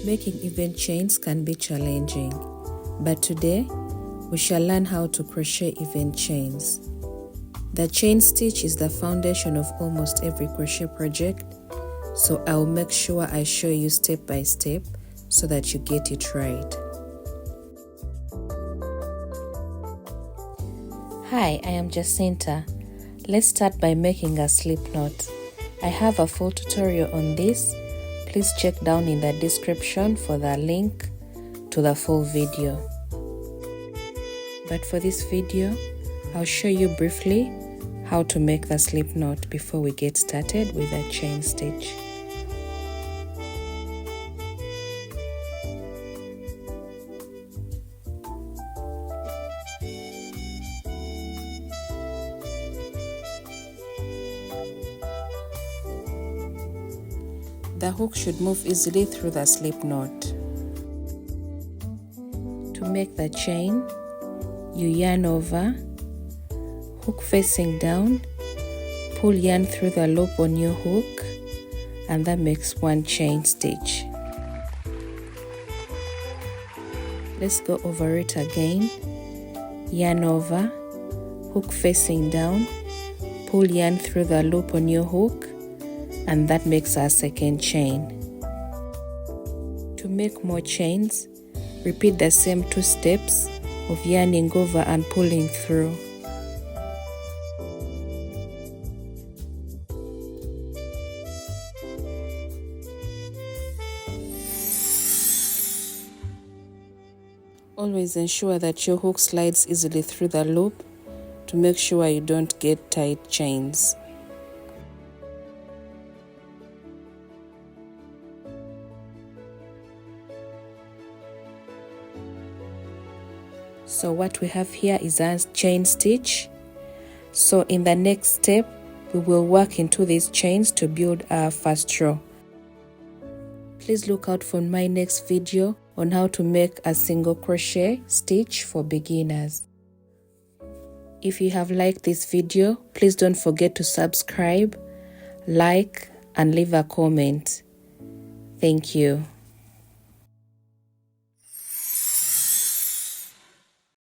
Making even chains can be challenging, but today we shall learn how to crochet even chains. The chain stitch is the foundation of almost every crochet project, so I'll make sure I show you step by step so that you get it right. Hi, I am Jacinta. Let's start by making a slip knot. I have a full tutorial on this. Please check down in the description for the link to the full video. But for this video, I'll show you briefly how to make the slip knot before we get started with the chain stitch. The hook should move easily through the slip knot. To make the chain, you yarn over, hook facing down, pull yarn through the loop on your hook, and that makes one chain stitch. Let's go over it again. Yarn over, hook facing down, pull yarn through the loop on your hook, and that makes our second chain. To make more chains, repeat the same 2 steps of yarning over and pulling through. Always ensure that your hook slides easily through the loop to make sure you don't get tight chains. So what we have here is a chain stitch. So in the next step, we will work into these chains to build our first row. Please look out for my next video on how to make a single crochet stitch for beginners. If you have liked this video, please don't forget to subscribe, like, and leave a comment. Thank you.